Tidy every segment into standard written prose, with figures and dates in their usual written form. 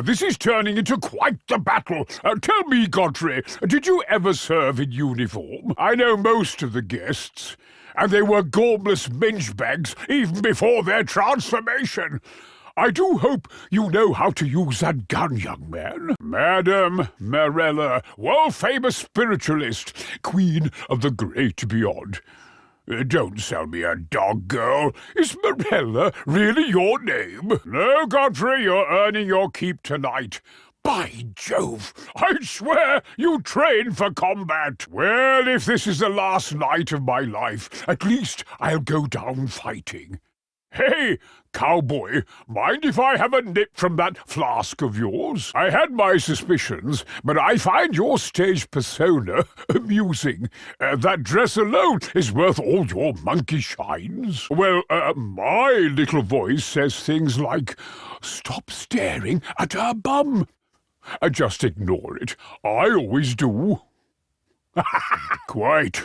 This is turning into quite the battle. Tell me, Godfrey, did you ever serve in uniform? I know most of the guests, and they were gormless mingebags even before their transformation. I do hope you know how to use that gun, young man. Madam Marella, world-famous spiritualist, queen of the great beyond. Don't sell me a dog, girl. Is Marella really your name? No, Godfrey, you're earning your keep tonight. By Jove, I swear you train for combat. Well, if this is the last night of my life, at least I'll go down fighting. Hey, cowboy, mind if I have a nip from that flask of yours? I had my suspicions, but I find your stage persona amusing. That dress alone is worth all your monkey shines. Well, my little voice says things like, "Stop staring at her bum." Just ignore it. I always do. Quite.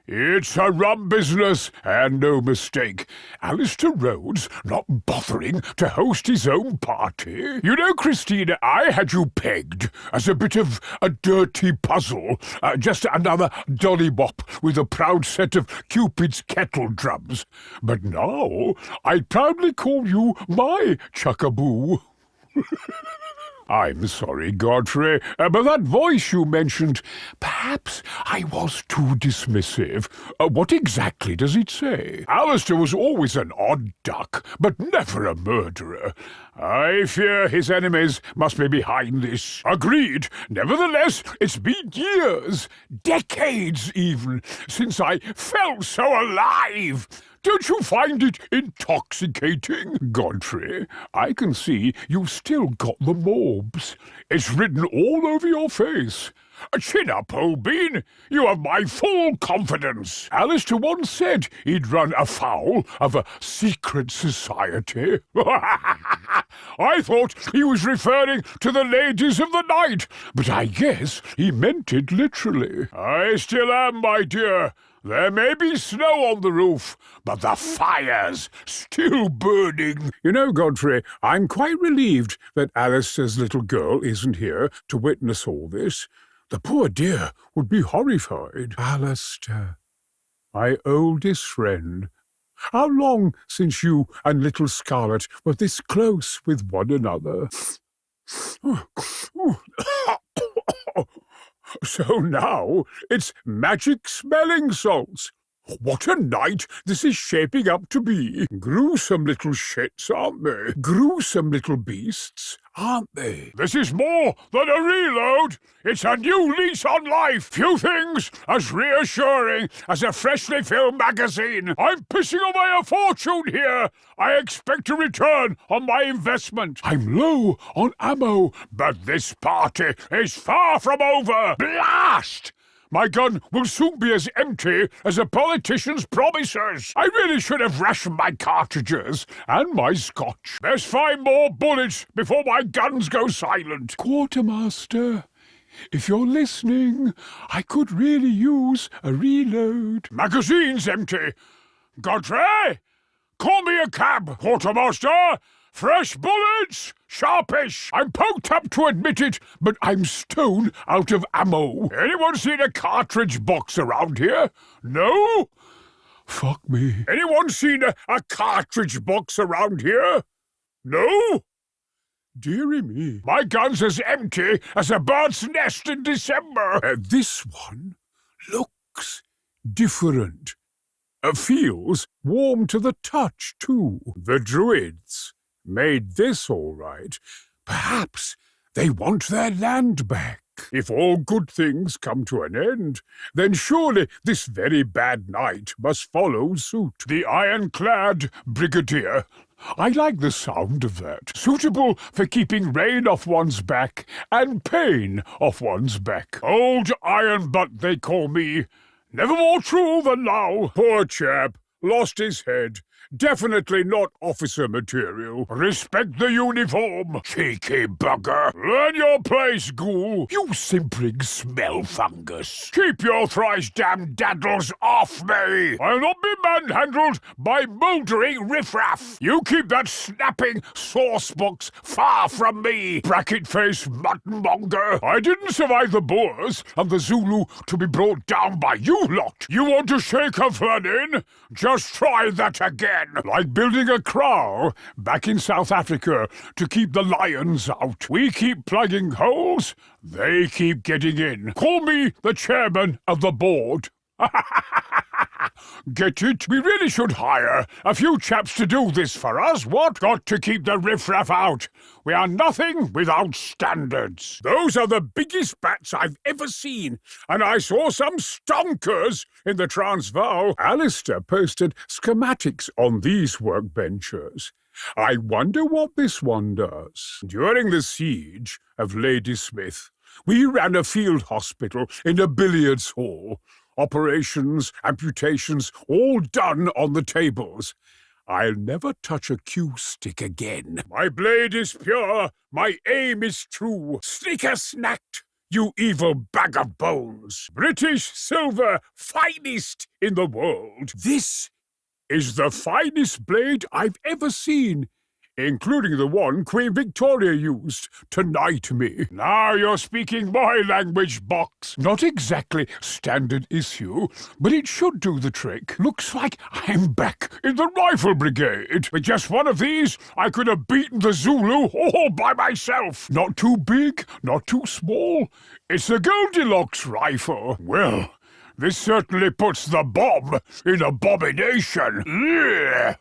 It's a rum business, and no mistake. Alistair Rhodes not bothering to host his own party. You know, Christina, I had you pegged as a bit of a dirty puzzle. Just another dollybop with a proud set of Cupid's kettle drums. But now, I proudly call you my chuckaboo. I'm sorry, Godfrey, but that voice you mentioned, perhaps I was too dismissive. What exactly does it say? Alistair was always an odd duck, but never a murderer. I fear his enemies must be behind this. Agreed. Nevertheless, it's been years, decades even, since I felt so alive. Don't you find it intoxicating? Godfrey, I can see you've still got the morbs. It's written all over your face. Chin up, old bean. You have my full confidence. Alistair once said he'd run afoul of a secret society. I thought he was referring to the ladies of the night, but I guess he meant it literally. I still am, my dear. There may be snow on the roof, but the fire's still burning. You know, Godfrey, I'm quite relieved that Alistair's little girl isn't here to witness all this. The poor dear would be horrified. Alistair, my oldest friend. How long since you and little Scarlet were this close with one another? So now it's magic smelling salts. What a night this is shaping up to be. Gruesome little shits, aren't they? Gruesome little beasts, aren't they? This is more than a reload. It's a new lease on life. Few things as reassuring as a freshly filmed magazine. I'm pissing away a fortune here. I expect a return on my investment. I'm low on ammo, but this party is far from over. Blast! My gun will soon be as empty as a politician's promises. I really should have rationed my cartridges and my scotch. Best find more bullets before my guns go silent. Quartermaster, if you're listening, I could really use a reload. Magazine's empty. Godfrey, call me a cab, Quartermaster. Fresh bullets? Sharpish. I'm poked up to admit it, but I'm stone out of ammo. Anyone seen a cartridge box around here? No? Fuck me. Anyone seen a cartridge box around here? No? Dearie me. My gun's as empty as a bird's nest in December. This one looks different. Feels warm to the touch, too. The Druids made this all right. Perhaps they want their land back. If all good things come to an end, then surely this very bad night must follow suit. The ironclad brigadier. I like the sound of that. Suitable for keeping rain off one's back and pain off one's back. Old Iron Butt, they call me. Never more true than now. Poor chap. Lost his head. Definitely not officer material. Respect the uniform, cheeky bugger. Learn your place, ghoul. You simpering smell fungus. Keep your thrice damned daddles off me. I'll not be manhandled by mouldering riffraff. You keep that snapping sauce box far from me, bracket-faced muttonmonger. I didn't survive the Boers and the Zulu to be brought down by you lot. You want to shake a flannin? Just try that again. Like building a kraal back in South Africa to keep the lions out. We keep plugging holes, they keep getting in. Call me the chairman of the board. Get it? We really should hire a few chaps to do this for us, what? Got to keep the riffraff out. We are nothing without standards. Those are the biggest bats I've ever seen, and I saw some stonkers in the Transvaal. Alistair posted schematics on these workbenches. I wonder what this one does. During the siege of Ladysmith, we ran a field hospital in a billiards hall. Operations, amputations, all done on the tables. I'll never touch a cue stick again. My blade is pure, my aim is true. Snicker-snacked, you evil bag of bones. British silver, finest in the world. This is the finest blade I've ever seen, including the one Queen Victoria used to knight me. Now you're speaking my language, Box. Not exactly standard issue, but it should do the trick. Looks like I'm back in the Rifle Brigade. With just one of these, I could have beaten the Zulu all by myself. Not too big, not too small. It's the Goldilocks rifle. Well, this certainly puts the bomb in abomination. Ugh.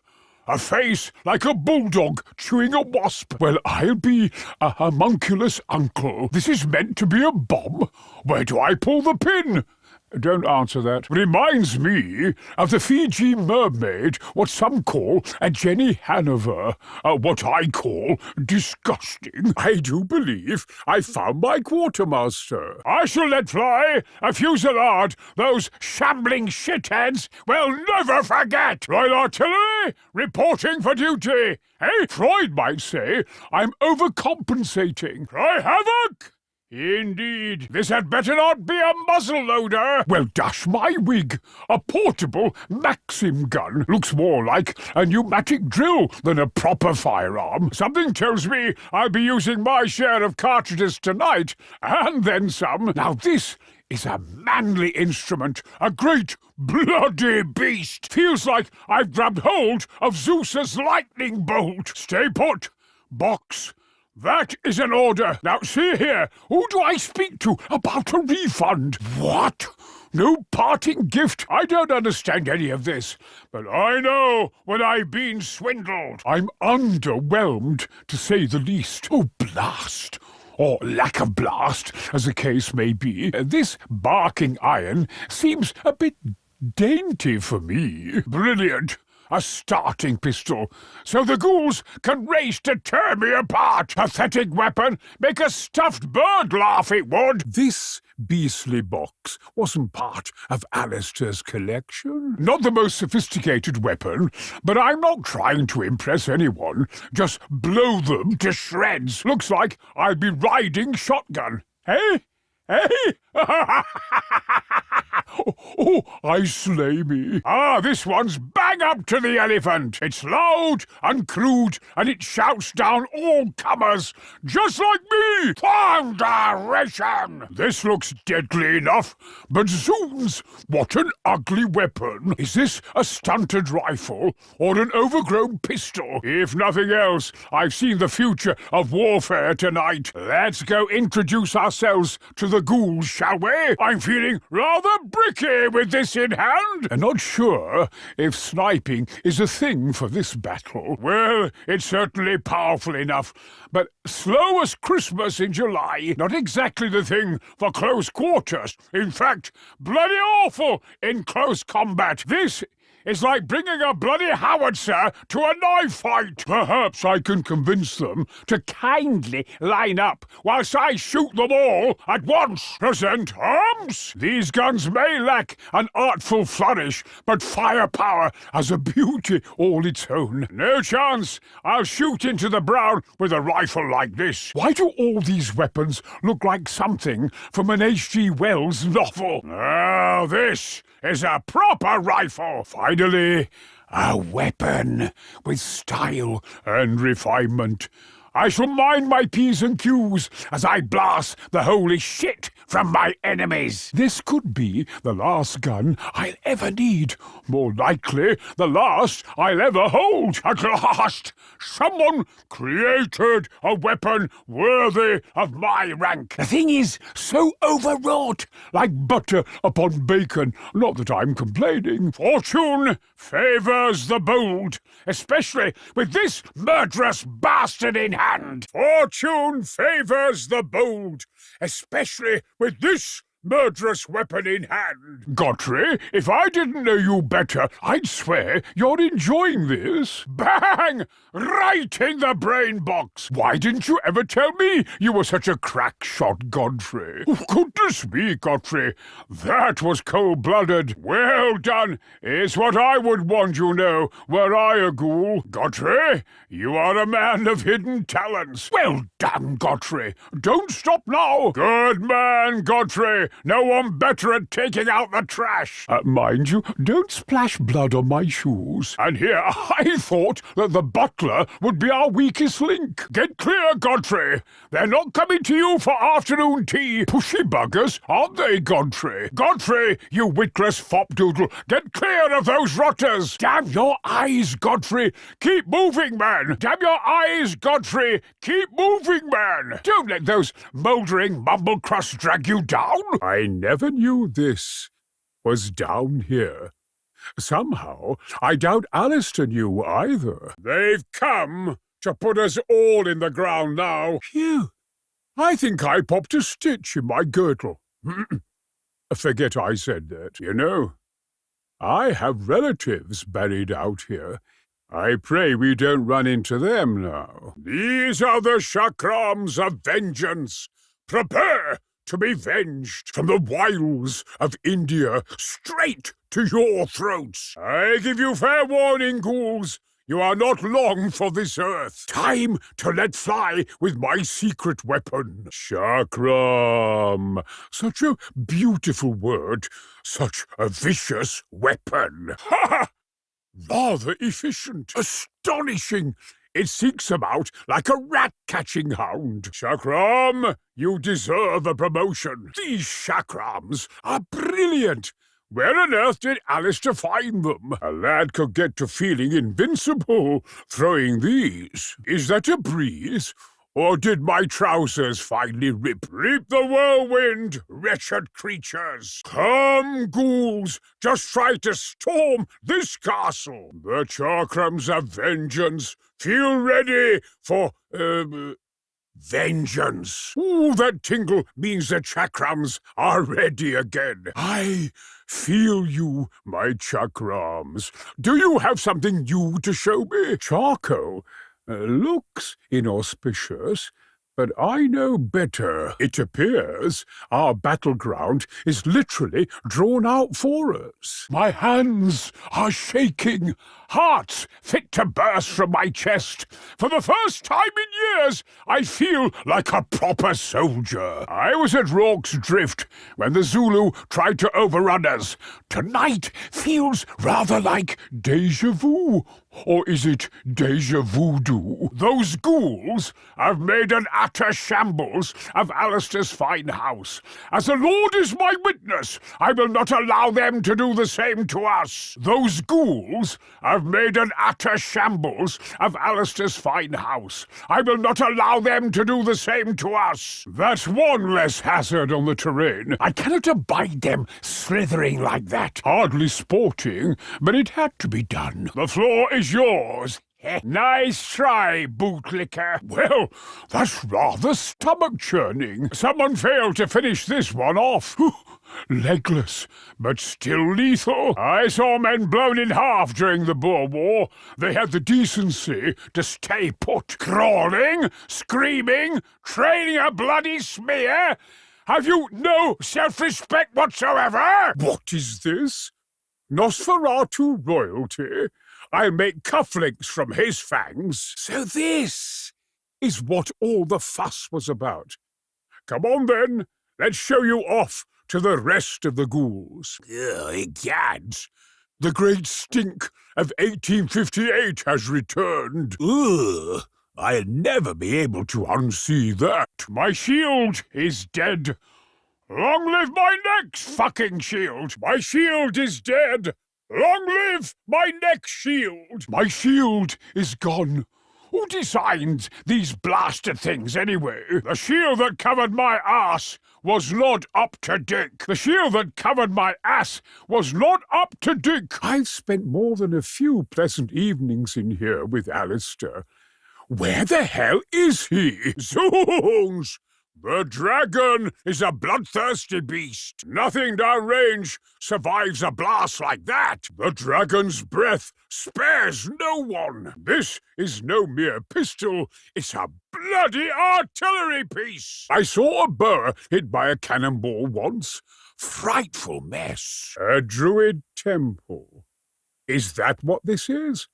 A face like a bulldog chewing a wasp. Well, I'll be a homunculus uncle. This is meant to be a bomb. Where do I pull the pin? Don't answer that. Reminds me of the Fiji mermaid, what some call a Jenny Hanover. What I call disgusting. I do believe I found my quartermaster. I shall let fly a fusillade those shambling shitheads will never forget. Royal Artillery, reporting for duty. Hey, Freud might say I'm overcompensating. Cry havoc! Indeed. This had better not be a muzzle loader. Well, dash my wig. A portable Maxim gun looks more like a pneumatic drill than a proper firearm. Something tells me I'll be using my share of cartridges tonight, and then some. Now this is a manly instrument, a great bloody beast. Feels like I've grabbed hold of Zeus's lightning bolt. Stay put, Box. That is an order. Now, see here. Who do I speak to about a refund? What? No parting gift? I don't understand any of this. But I know when I've been swindled. I'm underwhelmed, to say the least. Oh, blast. Or lack of blast, as the case may be. This barking iron seems a bit dainty for me. Brilliant. A starting pistol, so the ghouls can race to tear me apart. Pathetic weapon, make a stuffed bird laugh, it would. This beastly box wasn't part of Alistair's collection. Not the most sophisticated weapon, but I'm not trying to impress anyone. Just blow them to shreds. Looks like I'll be riding shotgun. Hey? Hey? Oh, I slay me. Ah, this one's bang up to the elephant. It's loud and crude, and it shouts down all comers, just like me. Thunderation! This looks deadly enough, but zoons, what an ugly weapon. Is this a stunted rifle or an overgrown pistol? If nothing else, I've seen the future of warfare tonight. Let's go introduce ourselves to the ghouls, shall we? I'm feeling rather bricky with this in hand. I'm not sure if sniping is a thing for this battle. Well, it's certainly powerful enough, but slow as Christmas in July. Not exactly the thing for close quarters. In fact, bloody awful in close combat. This is like bringing a bloody howitzer to a knife fight. Perhaps I can convince them to kindly line up whilst I shoot them all at once. Present arms! These guns may lack an artful flourish, but firepower has a beauty all its own. No chance I'll shoot into the brown with a rifle like this. Why do all these weapons look like something from an H.G. Wells novel? Now this is a proper rifle. Finally, a weapon with style and refinement. I shall mind my P's and Q's as I blast the holy shit from my enemies. This could be the last gun I'll ever need. More likely, the last I'll ever hold. At last, someone created a weapon worthy of my rank. The thing is so overwrought, like butter upon bacon. Not that I'm complaining. Fortune favours the bold, especially with this murderous bastard in hand. Fortune favours the bold, especially with this murderous weapon in hand. Godfrey, if I didn't know you better, I'd swear you're enjoying this. Bang! Right in the brain box. Why didn't you ever tell me you were such a crack shot, Godfrey? Oh, goodness me, Godfrey. That was cold-blooded. Well done, is what I would want, you know, were I a ghoul. Godfrey, you are a man of hidden talents. Well done, Godfrey. Don't stop now. Good man, Godfrey. No one better at taking out the trash. Mind you, don't splash blood on my shoes. And here, I thought that the butler would be our weakest link. Get clear, Godfrey. They're not coming to you for afternoon tea. Pushy buggers, aren't they, Godfrey? Godfrey, you witless fopdoodle, get clear of those rotters. Damn your eyes, Godfrey. Keep moving, man. Damn your eyes, Godfrey. Keep moving, man. Don't let those mouldering mumble crusts drag you down. I never knew this was down here. Somehow, I doubt Alistair knew either. They've come to put us all in the ground now. Phew. I think I popped a stitch in my girdle. Forget I said that. You know, I have relatives buried out here. I pray we don't run into them now. These are the chakrams of vengeance. Prepare to be venged from the wiles of India straight to your throats. I give you fair warning, ghouls. You are not long for this earth. Time to let fly with my secret weapon. Chakram. Such a beautiful word. Such a vicious weapon. Ha ha! Rather efficient. Astonishing. It seeks about like a rat-catching hound. Chakram, you deserve a promotion. These chakrams are brilliant. Where on earth did Alistair find them? A lad could get to feeling invincible throwing these. Is that a breeze? Or did my trousers finally rip? Reap the whirlwind, wretched creatures! Come, ghouls, just try to storm this castle! The chakrams of vengeance, feel ready for, vengeance. Ooh, that tingle means the chakrams are ready again. I feel you, my chakrams. Do you have something new to show me? Charcoal looks inauspicious, but I know better. It appears our battleground is literally drawn out for us. My hands are shaking, hearts fit to burst from my chest. For the first time in years, I feel like a proper soldier. I was at Rorke's Drift when the Zulu tried to overrun us. Tonight feels rather like déjà vu. Or is it déjà voodoo? Those ghouls have made an utter shambles of Alistair's fine house. As the Lord is my witness, I will not allow them to do the same to us. Those ghouls have made an utter shambles of Alistair's fine house. I will not allow them to do the same to us. That's one less hazard on the terrain. I cannot abide them slithering like that. Hardly sporting, but it had to be done. The floor is yours. Nice try, bootlicker. Well, that's rather stomach-churning. Someone failed to finish this one off. Legless, but still lethal. I saw men blown in half during the Boer War. They had the decency to stay put. Crawling, screaming, trailing a bloody smear. Have you no self-respect whatsoever? What is this? Nosferatu royalty? I'll make cufflinks from his fangs. So this is what all the fuss was about. Come on then, let's show you off to the rest of the ghouls. Gads, the great stink of 1858 has returned. Ugh, I'll never be able to unsee that. My shield is dead. Long live my next fucking shield. My shield is dead. Long live my next shield! My shield is gone. Who designed these blasted things anyway? The shield that covered my ass was not up to dick. The shield that covered my ass was not up to dick. I've spent more than a few pleasant evenings in here with Alistair. Where the hell is he? Zoons! The dragon is a bloodthirsty beast. Nothing downrange survives a blast like that. The dragon's breath spares no one. This is no mere pistol. It's a bloody artillery piece. I saw a boer hit by a cannonball once. Frightful mess. A druid temple. Is that what this is?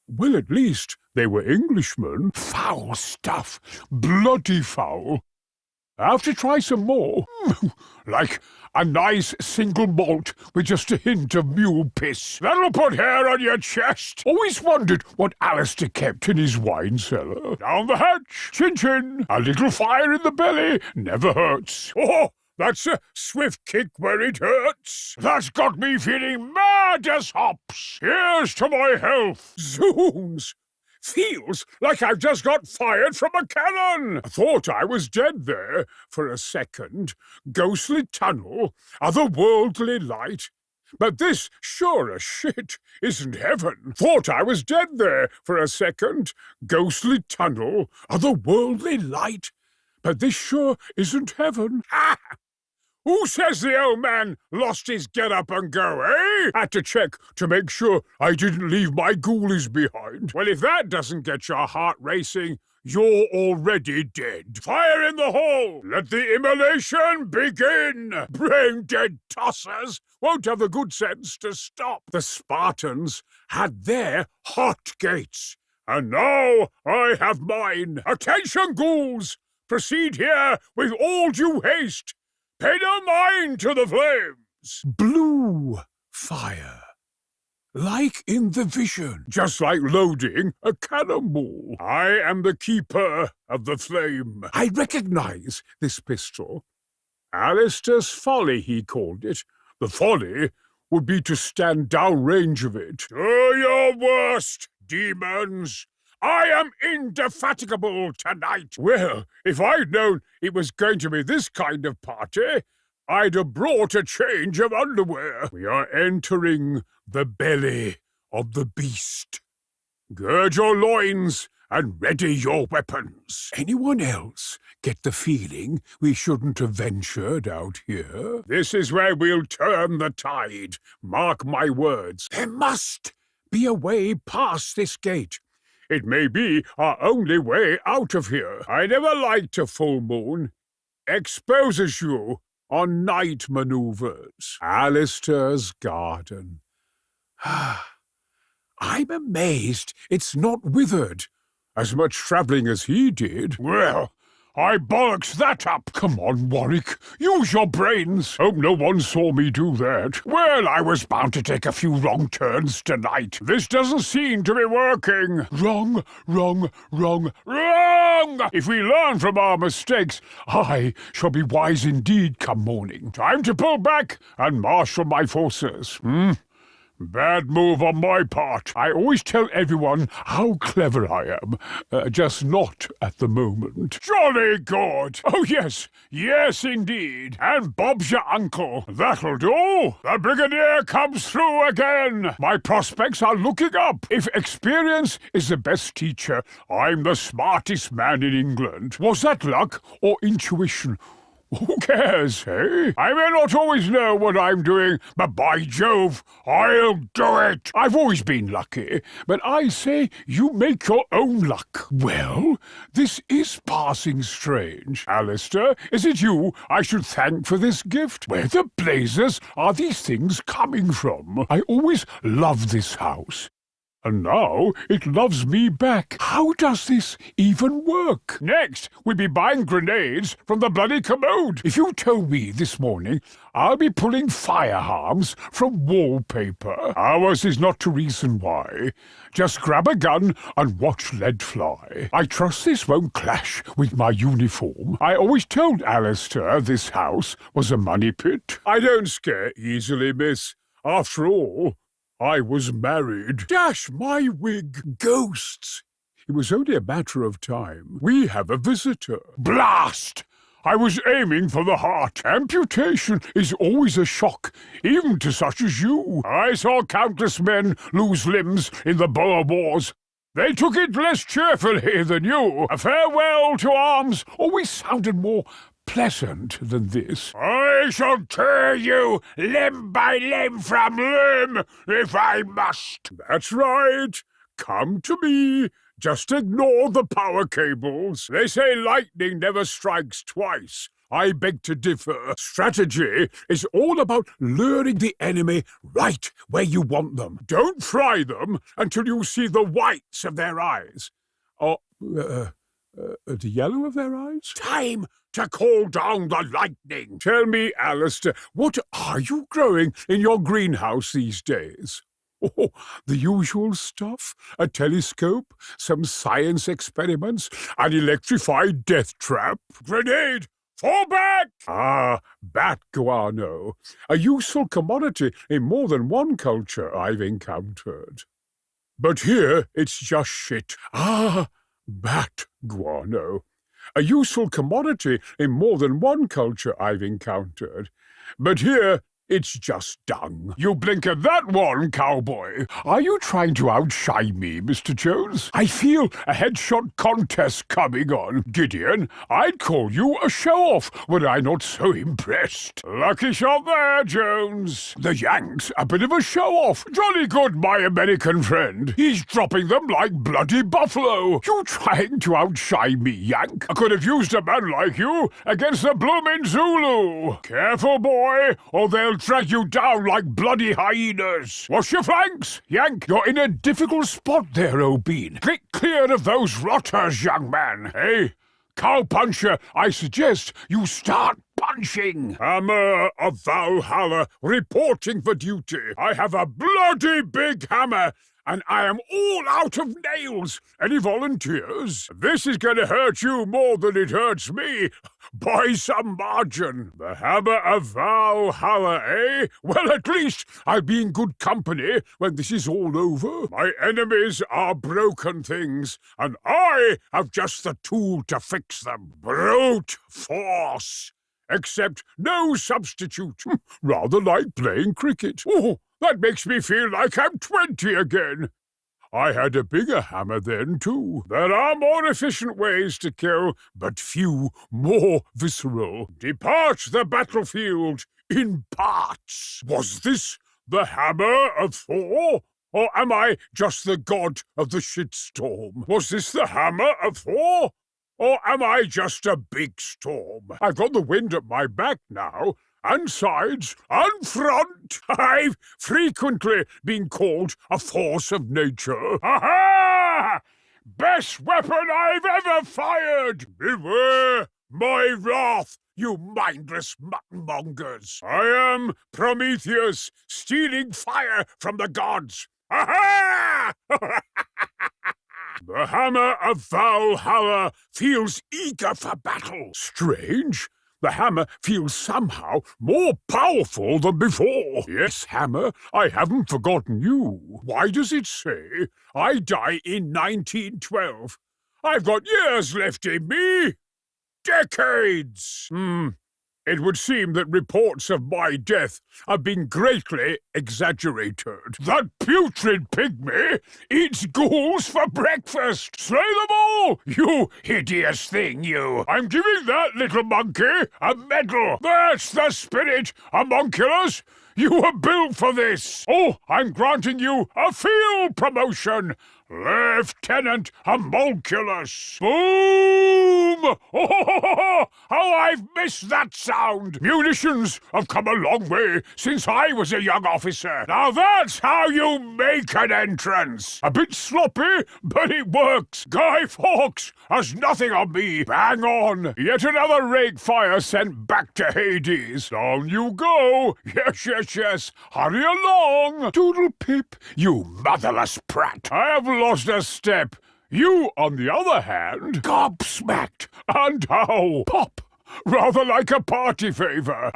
Well, at least they were Englishmen. Foul stuff. Bloody foul. I have to try some more. Like a nice single malt with just a hint of mule piss. That'll put hair on your chest. Always wondered what Alistair kept in his wine cellar. Down the hatch. Chin-chin. A little fire in the belly never hurts. Oh, that's a swift kick where it hurts. That's got me feeling mad as hops. Here's to my health. Zoons! Feels like I've just got fired from a cannon. Thought I was dead there for a second. Ghostly tunnel, otherworldly light. But this sure as shit isn't heaven. Thought I was dead there for a second. Ghostly tunnel, otherworldly light. But this sure isn't heaven. Ha! Who says the old man lost his get-up and go, eh? Had to check to make sure I didn't leave my ghoulies behind. Well, if that doesn't get your heart racing, you're already dead. Fire in the hole! Let the immolation begin! Brain-dead tossers won't have the good sense to stop. The Spartans had their hot gates, and now I have mine. Attention, ghouls! Proceed here with all due haste. Pay no mind to the flames! Blue fire. Like in the vision. Just like loading a cannonball. I am the keeper of the flame. I recognize this pistol. Alistair's folly, he called it. The folly would be to stand downrange of it. Do your worst, demons! I am indefatigable tonight. Well, if I'd known it was going to be this kind of party, I'd have brought a change of underwear. We are entering the belly of the beast. Gird your loins and ready your weapons. Anyone else get the feeling we shouldn't have ventured out here? This is where we'll turn the tide. Mark my words. There must be a way past this gate. It may be our only way out of here. I never liked a full moon. Exposes you on night maneuvers. Alistair's garden. I'm amazed it's not withered. As much travelling as he did. Well, I bollocks that up. Come on, Warwick. Use your brains. Hope no one saw me do that. Well, I was bound to take a few wrong turns tonight. This doesn't seem to be working. Wrong, wrong, wrong, wrong! If we learn from our mistakes, I shall be wise indeed come morning. Time to pull back and marshal my forces. Bad move on my part. I always tell everyone how clever I am, just not at the moment. Jolly good. Oh, yes. Yes, indeed. And Bob's your uncle. That'll do. The Brigadier comes through again. My prospects are looking up. If experience is the best teacher, I'm the smartest man in England. Was that luck or intuition? Who cares, eh? I may not always know what I'm doing, but by Jove, I'll do it! I've always been lucky, but I say you make your own luck. Well, this is passing strange. Alistair, is it you I should thank for this gift? Where the blazes are these things coming from? I always loved this house. And now it loves me back. How does this even work? Next, we'll be buying grenades from the bloody commode. If you told me this morning, I'll be pulling fire harms from wallpaper. Ours is not to reason why. Just grab a gun and watch lead fly. I trust this won't clash with my uniform. I always told Alistair this house was a money pit. I don't scare easily, miss. After all, I was married. Dash my wig! Ghosts! It was only a matter of time. We have a visitor. Blast! I was aiming for the heart. Amputation is always a shock, even to such as you. I saw countless men lose limbs in the Boer Wars. They took it less cheerfully than you. A farewell to arms always sounded more pleasant than this. I shall tear you limb by limb from limb, if I must. That's right. Come to me. Just ignore the power cables. They say lightning never strikes twice. I beg to differ. Strategy is all about luring the enemy right where you want them. Don't fry them until you see the whites of their eyes. Or, the yellow of their eyes? Time to call down the lightning. Tell me, Alistair, what are you growing in your greenhouse these days? Oh, the usual stuff. A telescope, some science experiments, an electrified death trap. Grenade! Fall back! Ah, bat guano. A useful commodity in more than one culture I've encountered. But here it's just shit. Ah, bat guano. A useful commodity in more than one culture I've encountered. But here it's just dung. You blink at that one, cowboy. Are you trying to outshine me, Mr. Jones? I feel a headshot contest coming on. Gideon, I'd call you a show-off were I not so impressed. Lucky shot there, Jones. The Yank's a bit of a show-off. Jolly good, my American friend. He's dropping them like bloody buffalo. You trying to outshine me, Yank? I could have used a man like you against the bloomin' Zulu. Careful, boy, or they'll drag you down like bloody hyenas. Wash your flanks, Yank. You're in a difficult spot there, O'Bean. Get clear of those rotters, young man. Hey, cowpuncher, I suggest you start punching. Hammer of Valhalla reporting for duty. I have a bloody big hammer, and I am all out of nails. Any volunteers? This is going to hurt you more than it hurts me, by some margin. The hammer of Valhalla, eh? Well, at least I'll be in good company when this is all over. My enemies are broken things, and I have just the tool to fix them. Brute force. Except no substitute. Rather like playing cricket. Oh, that makes me feel like I'm 20 again. I had a bigger hammer then, too. There are more efficient ways to kill, but few more visceral. Depart the battlefield in parts. Was this the hammer of Thor? Or am I just the god of the shitstorm? Was this the hammer of Thor? Or am I just a big storm? I've got the wind at my back now, and sides, and front. I've frequently been called a force of nature. Ha-ha! Best weapon I've ever fired! Beware my wrath, you mindless muttonmongers. I am Prometheus, stealing fire from the gods. Ha-ha! The hammer of Valhalla feels eager for battle. Strange. the hammer feels somehow more powerful than before. Yes, hammer, I haven't forgotten you. Why does it say I die in 1912? I've got years left in me. Decades. It would seem that reports of my death have been greatly exaggerated. That putrid pygmy eats ghouls for breakfast. Slay them all, you hideous thing, you. I'm giving that little monkey a medal. That's the spirit, homunculus. You were built for this. Oh, I'm granting you a field promotion. Lieutenant Homunculus! Boom! Oh, how I've missed that sound! Munitions have come a long way since I was a young officer. Now that's how you make an entrance! A bit sloppy, but it works. Guy Fawkes has nothing on me. Bang on! Yet another rake fire sent back to Hades. Down you go! Yes. Hurry along! Doodle pip, you motherless prat! I have lost a step. You, on the other hand, gobsmacked. And how? Pop! Rather like a party favour.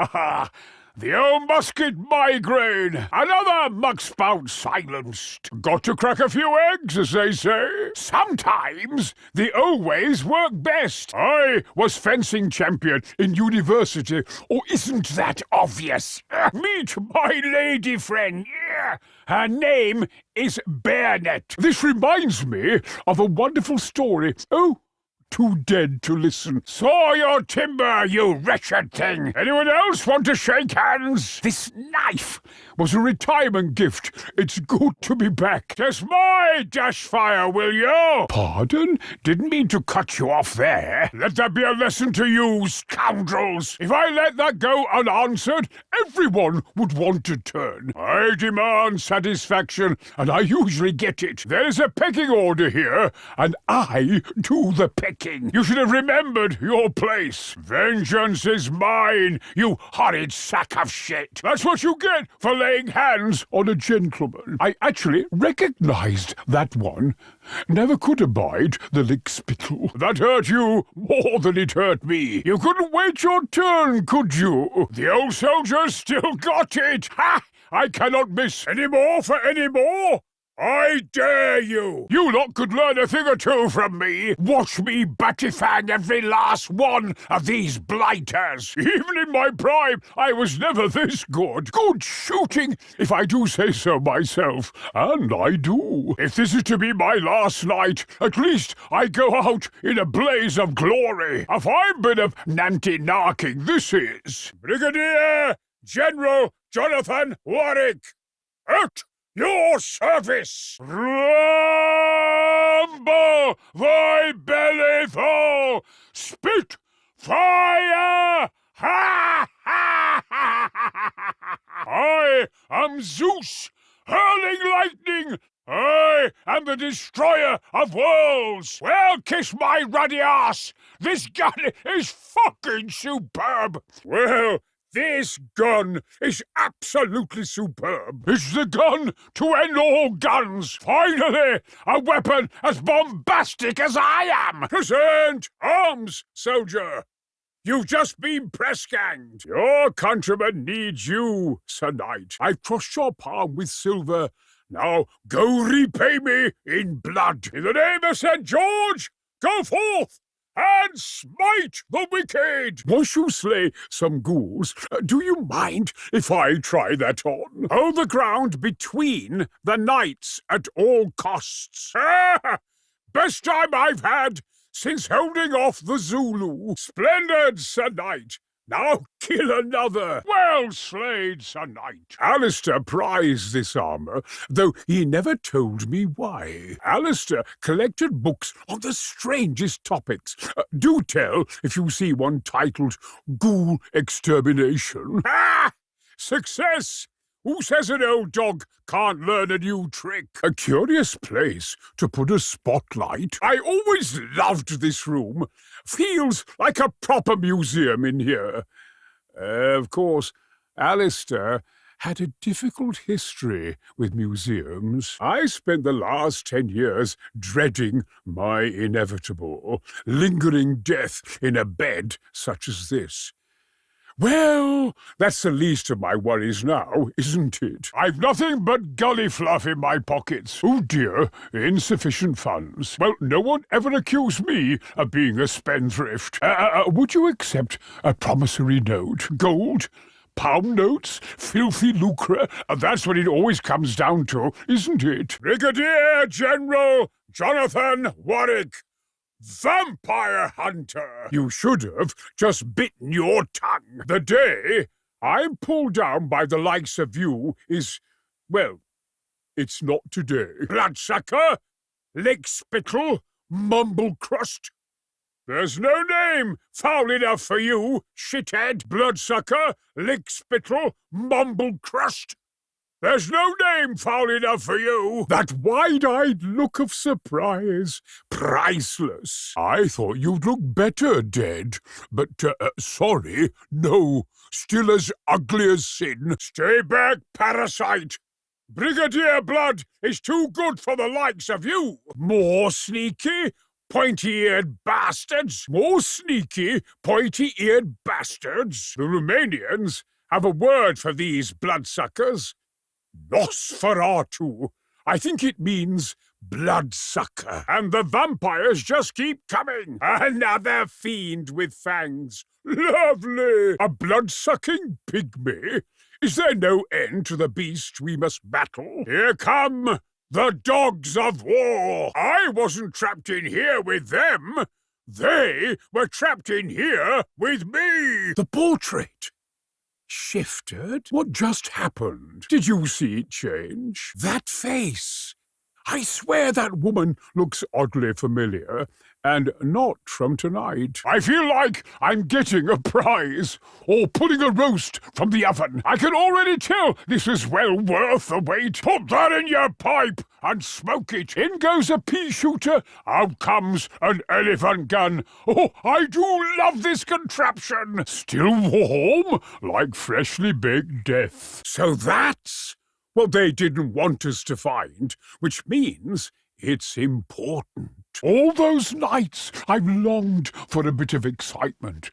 The old musket migraine. Another muckspout silenced. Got to crack a few eggs, as they say. Sometimes the old ways work best. I was fencing champion in university, or isn't that obvious? Meet my lady friend. Her name is Bayonet. This reminds me of a wonderful story. Oh, too dead to listen. Saw your timber, you wretched thing. Anyone else want to shake hands? This knife was a retirement gift. It's good to be back. Test my dash fire, will you? Pardon? Didn't mean to cut you off there. Let that be a lesson to you, scoundrels. If I let that go unanswered, everyone would want to turn. I demand satisfaction, and I usually get it. There's a pecking order here, and I do the pecking. You should have remembered your place. Vengeance is mine, you horrid sack of shit. That's what you get for laying hands on a gentleman. I actually recognized that one. Never could abide the lickspittle. That hurt you more than it hurt me. You couldn't wait your turn, could you? The old soldier still got it. Ha! I cannot miss any more for any more. I dare you! You lot could learn a thing or two from me. Watch me batty-fang every last one of these blighters. Even in my prime, I was never this good. Good shooting, if I do say so myself. And I do. If this is to be my last night, at least I go out in a blaze of glory. A fine bit of nanty-narking this is. Brigadier General Jonathan Warwick, out! Your service! Rumble thy belly full! Spit fire! Ha ha ha ha! I am Zeus, hurling lightning! I am the destroyer of worlds! Well, kiss my ruddy ass! This gun is fucking superb! Well, this gun is absolutely superb. It's the gun to end all guns. Finally, a weapon as bombastic as I am. Present arms, soldier. You've just been press-ganged. Your countrymen need you, Sir Knight. I've crossed your palm with silver. Now go repay me in blood. In the name of St. George, go forth and smite the wicked! Once you slay some ghouls, do you mind if I try that on? Hold the ground between the knights at all costs. Best time I've had since holding off the Zulu. Splendid, Sir Knight. Now kill another. Well slayed, Sir Knight. Alistair prized this armour, though he never told me why. Alistair collected books on the strangest topics. Do tell if you see one titled Ghoul Extermination. Ah! Success! Who says an old dog can't learn a new trick? A curious place to put a spotlight. I always loved this room. Feels like a proper museum in here. Of course, Alistair had a difficult history with museums. I spent the last 10 years dreading my inevitable, lingering death in a bed such as this. Well, that's the least of my worries now, isn't it? I've nothing but gully fluff in my pockets. Oh dear, insufficient funds. Well, no one ever accused me of being a spendthrift. Would you accept a promissory note? Gold? Pound notes? Filthy lucre? That's what it always comes down to, isn't it? Brigadier General Jonathan Warwick, Vampire Hunter! You should have just bitten your tongue. The day I'm pulled down by the likes of you is, well, it's not today. Bloodsucker, lick spittle, mumble crust. There's no name foul enough for you, shithead. Bloodsucker, lick spittle, mumble crust. There's no name foul enough for you! That wide-eyed look of surprise. Priceless. I thought you'd look better dead. But, sorry, no. Still as ugly as sin. Stay back, parasite! Brigadier Blood is too good for the likes of you. More sneaky, pointy-eared bastards. More sneaky, pointy-eared bastards. The Romanians have a word for these bloodsuckers. Nosferatu. I think it means bloodsucker. And the vampires just keep coming. Another fiend with fangs. Lovely. A blood-sucking pygmy? Is there no end to the beast we must battle? Here come the dogs of war. I wasn't trapped in here with them. They were trapped in here with me. The portrait shifted? What just happened? Did you see it change? That face! I swear that woman looks oddly familiar, and not from tonight. I feel like I'm getting a prize, or pulling a roast from the oven. I can already tell this is well worth the wait. Put that in your pipe and smoke it. In goes a pea shooter, out comes an elephant gun. Oh, I do love this contraption. Still warm, like freshly baked death. So that's what they didn't want us to find, which means it's important. All those nights I've longed for a bit of excitement.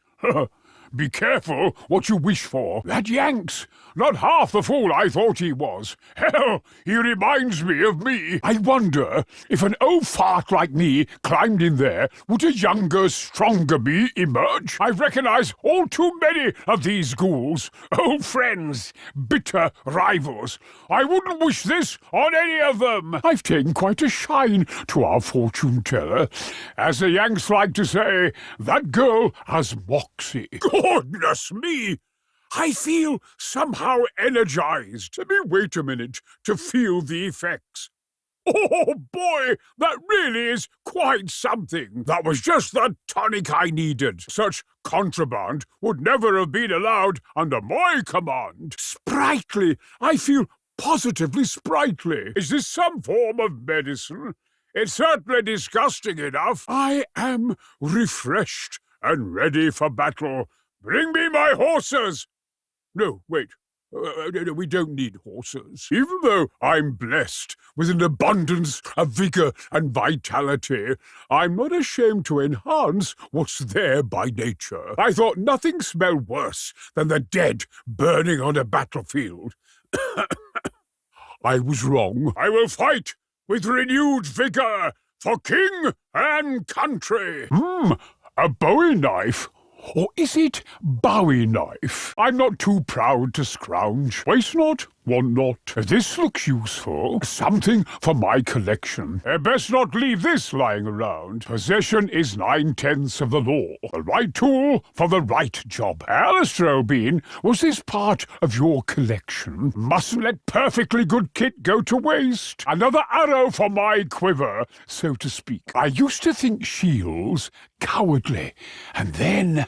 Be careful what you wish for. That Yanks, not half the fool I thought he was. Hell, he reminds me of me. I wonder if an old fart like me climbed in there, would a younger, stronger me emerge? I've recognized all too many of these ghouls. Old friends, bitter rivals. I wouldn't wish this on any of them. I've taken quite a shine to our fortune teller. As the Yanks like to say, that girl has moxie. Goodness me! I feel somehow energized. Let me wait a minute to feel the effects. Oh boy, that really is quite something. That was just the tonic I needed. Such contraband would never have been allowed under my command. Sprightly! I feel positively sprightly. Is this some form of medicine? It's certainly disgusting enough. I am refreshed and ready for battle. Bring me my horses! No, wait. We don't need horses. Even though I'm blessed with an abundance of vigor and vitality, I'm not ashamed to enhance what's there by nature. I thought nothing smelled worse than the dead burning on a battlefield. I was wrong. I will fight with renewed vigor for king and country. A Bowie knife? Or is it Bowie knife? I'm not too proud to scrounge. Waste not, want not. This looks useful. Something for my collection. Best not leave this lying around. Possession is 9/10 of the law. The right tool for the right job. Alistair O'Bean, was this part of your collection? Mustn't let perfectly good kit go to waste. Another arrow for my quiver, so to speak. I used to think shields cowardly, and then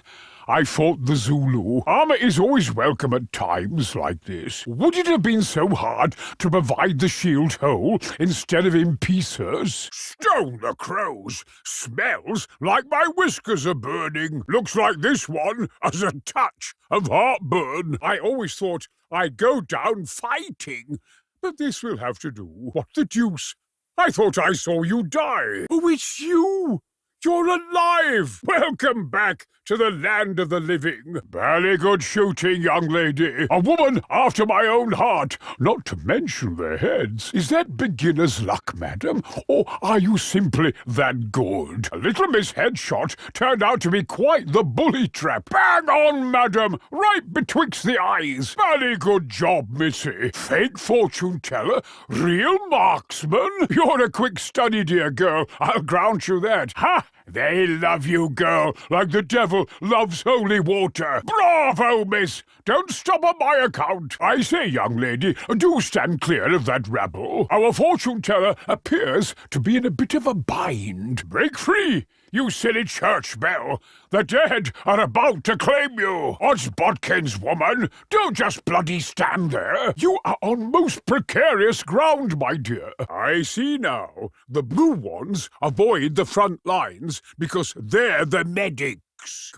I fought the Zulu. Armor is always welcome at times like this. Would it have been so hard to provide the shield whole instead of in pieces? Stone the crows! Smells like my whiskers are burning. Looks like this one has a touch of heartburn. I always thought I'd go down fighting, but this will have to do. What the deuce? I thought I saw you die. Oh, it's you! You're alive! Welcome back to the land of the living. Barely good shooting, young lady. A woman after my own heart, not to mention their heads. Is that beginner's luck, madam, or are you simply that good? A little Miss Headshot turned out to be quite the bully trap. Bang on, madam, right betwixt the eyes. Very good job, missy. Fake fortune teller, real marksman. You're a quick study, dear girl, I'll grant you that. Ha! They love you, girl, like the devil loves holy water. Bravo, miss! Don't stop on my account. I say, young lady, do stand clear of that rabble. Our fortune-teller appears to be in a bit of a bind. Break free, you silly church bell. The dead are about to claim you. Odds bodkins, woman, don't just bloody stand there. You are on most precarious ground, my dear. I see now. The blue ones avoid the front lines because they're the medics.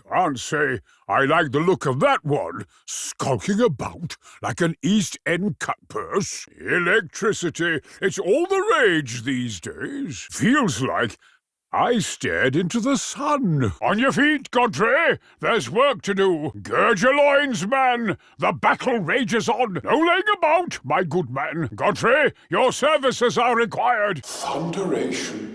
Can't say I like the look of that one, skulking about like an East End cutpurse. Electricity, it's all the rage these days. Feels like I stared into the sun. On your feet, Godfrey. There's work to do. Gird your loins, man. The battle rages on. No laying about, my good man. Godfrey, your services are required. Thunderation.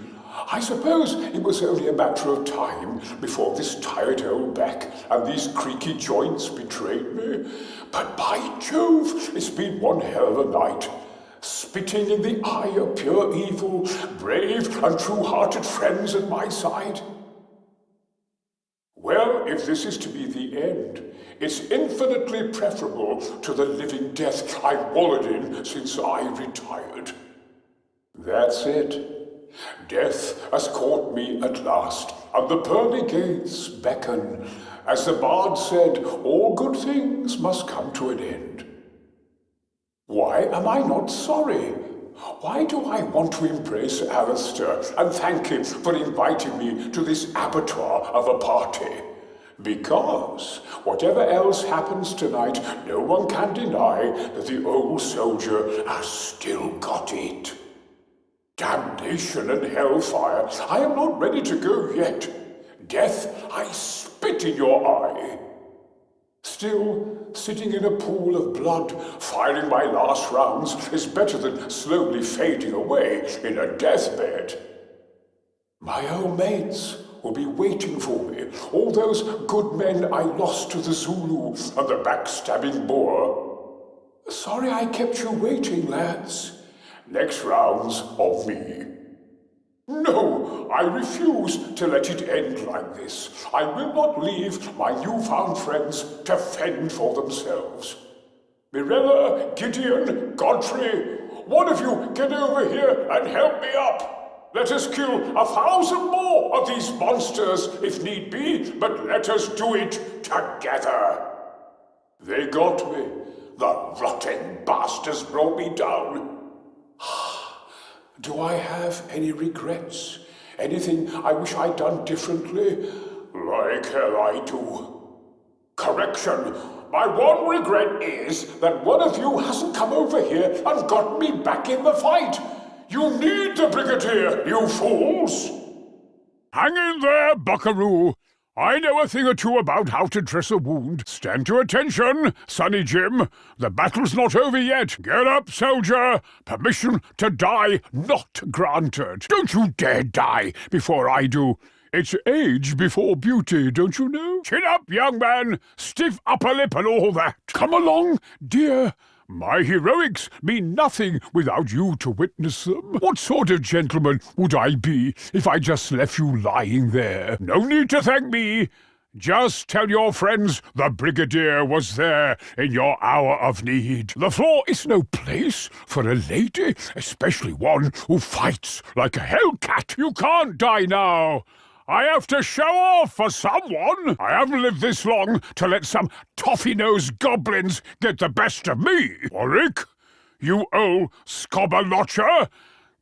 I suppose it was only a matter of time before this tired old back and these creaky joints betrayed me. But by Jove, it's been one hell of a night. Spitting in the eye of pure evil, brave and true-hearted friends at my side. Well, if this is to be the end, it's infinitely preferable to the living death I've wallowed in since I retired. That's it. Death has caught me at last, and the pearly gates beckon. As the bard said, all good things must come to an end. Why am I not sorry? Why do I want to embrace Alistair and thank him for inviting me to this abattoir of a party? Because, whatever else happens tonight, no one can deny that the old soldier has still got it. Damnation and hellfire, I am not ready to go yet. Death, I spit in your eye. Still, sitting in a pool of blood, filing my last rounds, is better than slowly fading away in a deathbed. My old mates will be waiting for me, all those good men I lost to the Zulu and the backstabbing Boer. Sorry I kept you waiting, lads. Next round's of me. No, I refuse to let it end like this. I will not leave my newfound friends to fend for themselves. Mirella, Gideon, Godfrey, one of you get over here and help me up. Let us kill 1,000 more of these monsters if need be, but let us do it together. They got me. The rotting bastards brought me down. Do I have any regrets? Anything I wish I'd done differently? Like hell I do. Correction. My one regret is that one of you hasn't come over here and got me back in the fight. You need the Brigadier, you fools! Hang in there, buckaroo. I know a thing or two about how to dress a wound. Stand to attention, Sonny Jim. The battle's not over yet. Get up, soldier. Permission to die not granted. Don't you dare die before I do. It's age before beauty, don't you know? Chin up, young man. Stiff upper lip and all that. Come along, dear. My heroics mean nothing without you to witness them. What sort of gentleman would I be if I just left you lying there? No need to thank me. Just tell your friends the Brigadier was there in your hour of need. The floor is no place for a lady, especially one who fights like a hellcat. You can't die now. I have to show off for someone. I haven't lived this long to let some toffee-nosed goblins get the best of me. Warwick, you old Scobalula,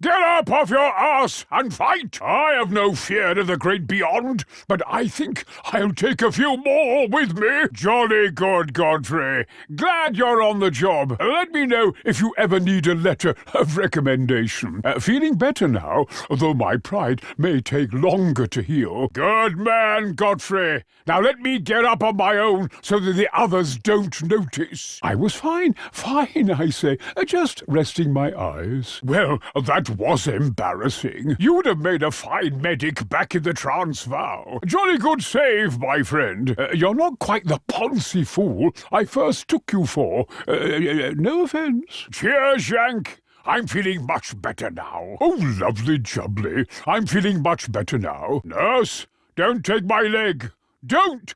Get up off your arse and fight! I have no fear of the great beyond, but I think I'll take a few more with me. Jolly good, Godfrey. Glad you're on the job. Let me know if you ever need a letter of recommendation. Feeling better now, though my pride may take longer to heal. Good man, Godfrey. Now let me get up on my own so that the others don't notice. I was fine, I say, just resting my eyes. Well, that was embarrassing. You'd have made a fine medic back in the Transvaal. Jolly good save, my friend. You're not quite the poncy fool I first took you for. No offence. Cheers, Yank. I'm feeling much better now. Oh, lovely jubbly. I'm feeling much better now. Nurse, don't take my leg. Don't!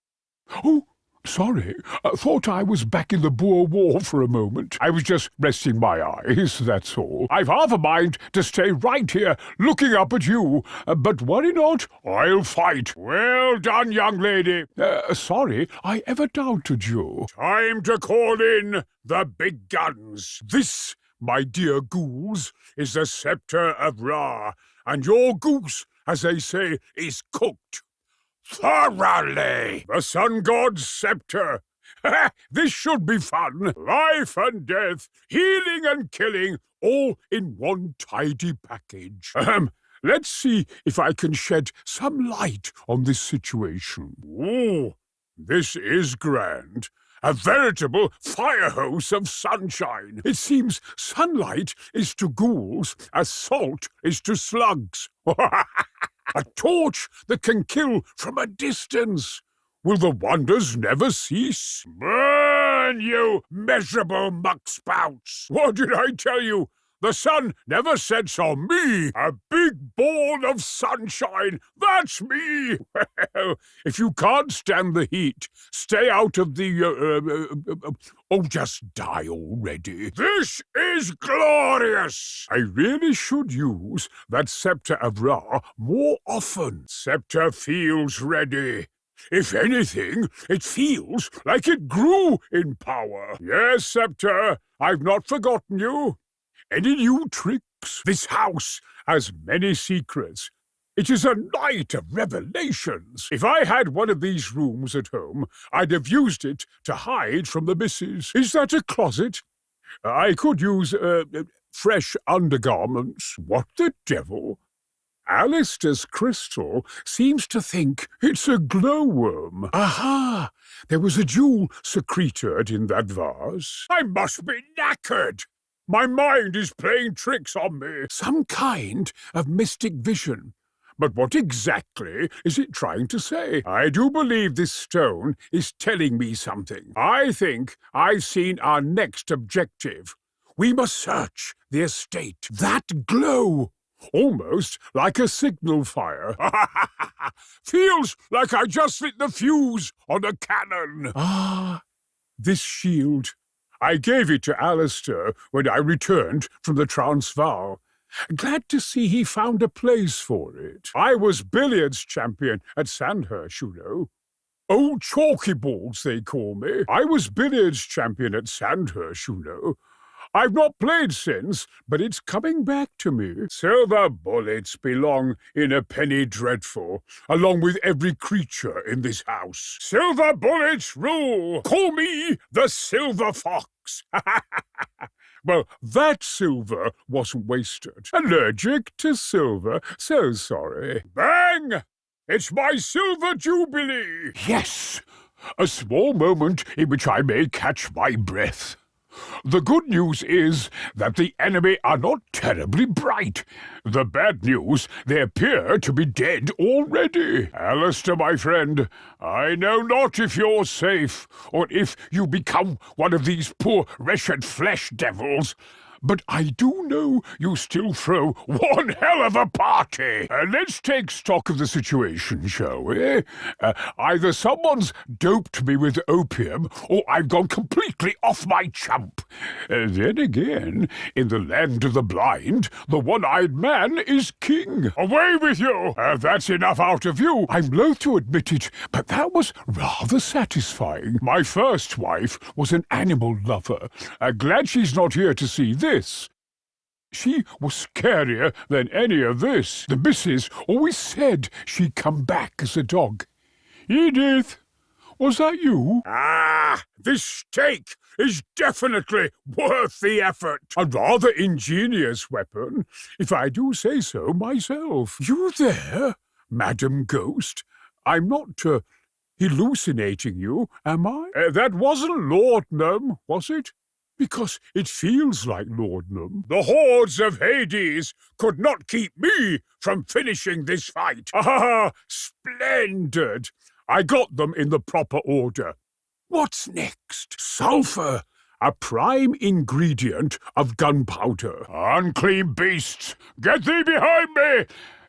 Oh, sorry. Thought I was back in the Boer War for a moment. I was just resting my eyes, that's all. I've half a mind to stay right here, looking up at you. But worry not, I'll fight. Well done, young lady. Sorry I ever doubted you. Time to call in the big guns. This, my dear ghouls, is the sceptre of Ra, and your goose, as they say, is cooked. Thoroughly! The sun god's sceptre. This should be fun. Life and death, healing and killing, all in one tidy package. Let's see if I can shed some light on this situation. Ooh, this is grand. A veritable fire hose of sunshine. It seems sunlight is to ghouls as salt is to slugs. A torch that can kill from a distance. Will the wonders never cease? Burn, you miserable muckspouts! What did I tell you? The sun never sets on me. A big ball of sunshine, that's me. Well, if you can't stand the heat, stay out of the, just die already. This is glorious. I really should use that sceptre of Ra more often. Sceptre feels ready. If anything, it feels like it grew in power. Yes, Sceptre, I've not forgotten you. Any new tricks? This house has many secrets. It is a night of revelations. If I had one of these rooms at home, I'd have used it to hide from the missus. Is that a closet? I could use, fresh undergarments. What the devil? Alistair's crystal seems to think it's a glowworm. Aha! There was a jewel secreted in that vase. I must be knackered. My mind is playing tricks on me. Some kind of mystic vision. But what exactly is it trying to say? I do believe this stone is telling me something. I think I've seen our next objective. We must search the estate. That glow! Almost like a signal fire. Feels like I just lit the fuse on a cannon. Ah, this shield. I gave it to Alistair when I returned from the Transvaal. Glad to see he found a place for it. I was billiards champion at Sandhurst, you know. Old chalky balls, they call me. I was billiards champion at Sandhurst, you know. I've not played since, but it's coming back to me. Silver bullets belong in a penny dreadful, along with every creature in this house. Silver bullets rule! Call me the Silver Fox! Well, that silver wasn't wasted. Allergic to silver, so sorry. Bang! It's my silver jubilee! Yes! A small moment in which I may catch my breath. The good news is that the enemy are not terribly bright. The bad news, they appear to be dead already. Alistair, my friend, I know not if you're safe, or if you become one of these poor wretched flesh devils. But I do know you still throw one hell of a party. Let's take stock of the situation, shall we? Either someone's doped me with opium, or I've gone completely off my chump. Then again, in the land of the blind, the one-eyed man is king. Away with you! That's enough out of you. I'm loath to admit it, but that was rather satisfying. My first wife was an animal lover. Glad she's not here to see this. She was scarier than any of this. The missus always said she'd come back as a dog. Edith, was that you? Ah, this steak is definitely worth the effort. A rather ingenious weapon, if I do say so myself. You there, Madam Ghost? I'm not, hallucinating you, am I? That wasn't laudanum, was it? Because it feels like laudanum. The hordes of Hades could not keep me from finishing this fight. Ah, splendid! I got them in the proper order. What's next? Sulphur, a prime ingredient of gunpowder. Unclean beasts, get thee behind me!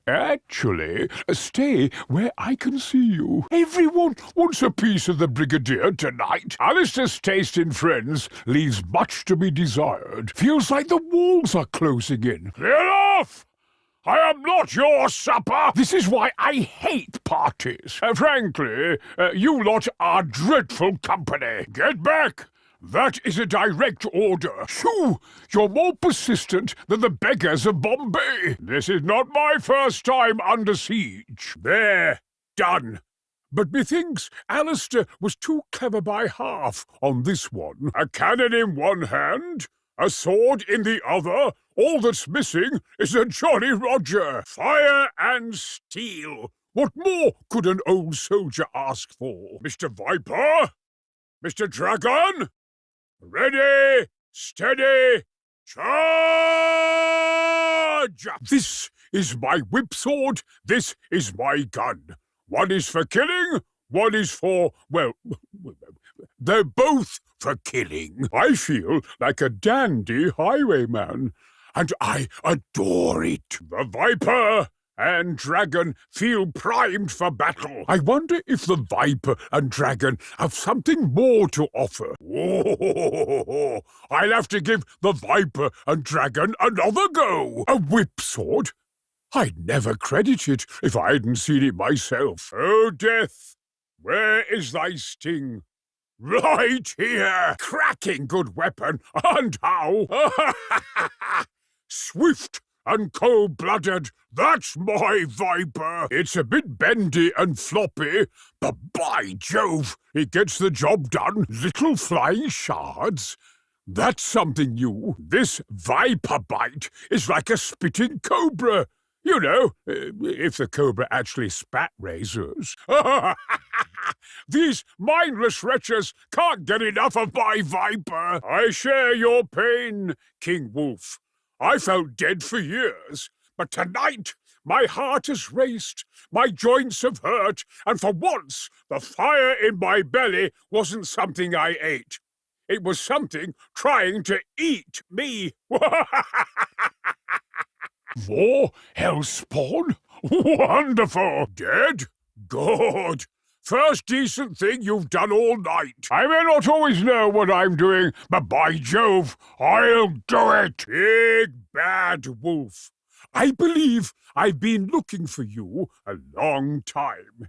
Actually, stay where I can see you. Everyone wants a piece of the Brigadier tonight. Alistair's taste in friends leaves much to be desired. Feels like the walls are closing in. Clear off! I am not your supper! This is why I hate parties. Frankly, you lot are dreadful company. Get back! That is a direct order. Shoo! You're more persistent than the beggars of Bombay. This is not my first time under siege. There, done. But methinks Alistair was too clever by half on this one. A cannon in one hand, a sword in the other. All that's missing is a Jolly Roger. Fire and steel. What more could an old soldier ask for? Mr. Viper? Mr. Dragon? Ready, steady, charge! This is my whip sword, this is my gun. One is for killing, one is for, well, they're both for killing. I feel like a dandy highwayman, and I adore it. The Viper and Dragon feel primed for battle. I wonder if the Viper and Dragon have something more to offer. Whoa, I'll have to give the Viper and Dragon another go. A whip sword? I'd never credit it if I hadn't seen it myself. Oh, Death, where is thy sting? Right here! Cracking good weapon, and how? Swift and cold-blooded, that's my Viper. It's a bit bendy and floppy, but by Jove, it gets the job done. Little flying shards? That's something new. This Viper bite is like a spitting cobra. You know, if the cobra actually spat razors. These mindless wretches can't get enough of my Viper. I share your pain, King Wolf. I felt dead for years, but tonight my heart has raced, my joints have hurt, and for once the fire in my belly wasn't something I ate. It was something trying to eat me. More hellspawn? Wonderful! Dead? Good. First decent thing you've done all night. I may not always know what I'm doing, but by Jove, I'll do it! Big bad wolf. I believe I've been looking for you a long time.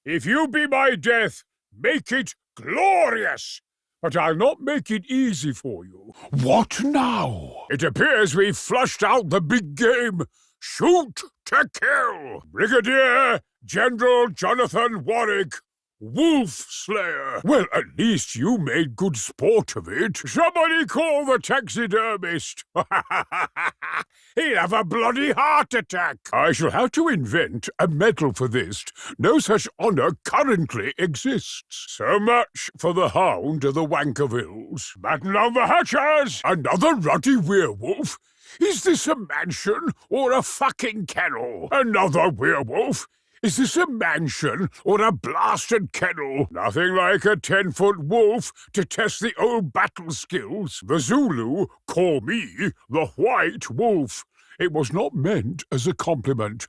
If you be my death, make it glorious! But I'll not make it easy for you. What now? It appears we've flushed out the big game. Shoot to kill! Brigadier General Jonathan Warwick, Wolf Slayer. Well, at least you made good sport of it. Somebody call the taxidermist. He'll have a bloody heart attack. I shall have to invent a medal for this. No such honour currently exists. So much for the Hound of the Wankervilles. Batten on the hatches! Another ruddy werewolf? Is this a mansion or a fucking kennel? Another werewolf? Is this a mansion or a blasted kennel? Nothing like a 10-foot wolf to test the old battle skills. The Zulu call me the White Wolf. It was not meant as a compliment.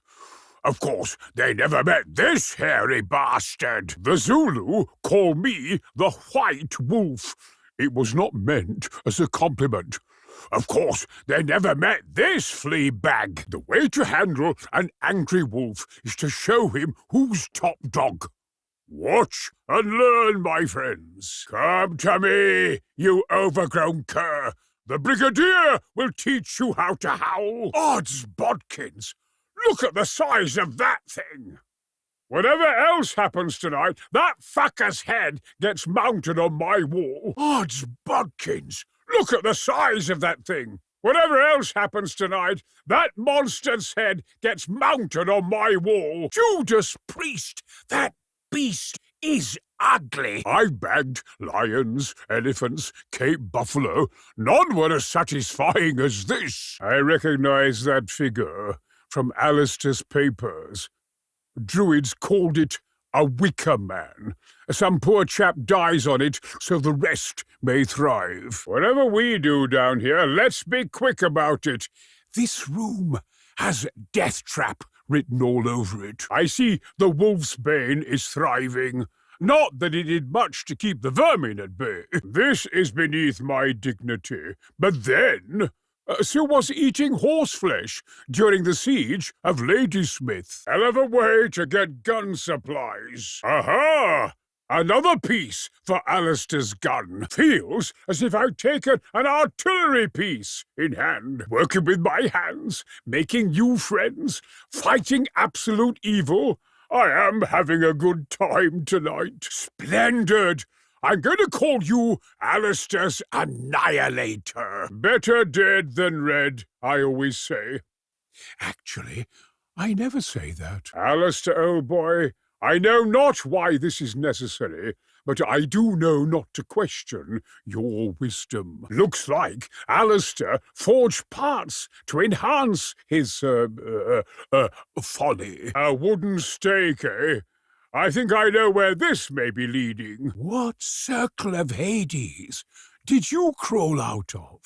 Of course, they never met this hairy bastard. The Zulu call me the White Wolf. It was not meant as a compliment. Of course, they never met this flea bag. The way to handle an angry wolf is to show him who's top dog. Watch and learn, my friends. Come to me, you overgrown cur. The Brigadier will teach you how to howl. Odds bodkins! Look at the size of that thing! Whatever else happens tonight, that fucker's head gets mounted on my wall. Odds bodkins! Look at the size of that thing! Whatever else happens tonight, that monster's head gets mounted on my wall. Judas Priest, that beast is ugly. I've bagged lions, elephants, Cape buffalo. None were as satisfying as this. I recognize that figure from Alistair's papers. Druids called it a wicker man. Some poor chap dies on it so the rest may thrive. Whatever we do down here, let's be quick about it. This room has death trap written all over it. I see the wolf's bane is thriving. Not that it did much to keep the vermin at bay. This is beneath my dignity. But then, so was eating horseflesh during the siege of Ladysmith. Hell of a way to get gun supplies. Aha! Another piece for Alistair's gun. Feels as if I've taken an artillery piece in hand. Working with my hands, making new friends, fighting absolute evil. I am having a good time tonight. Splendid! I'm going to call you Alistair's Annihilator. Better dead than red, I always say. Actually, I never say that. Alistair, old boy, I know not why this is necessary, but I do know not to question your wisdom. Looks like Alistair forged parts to enhance his, folly. A wooden stake, eh? I think I know where this may be leading. What circle of Hades did you crawl out of?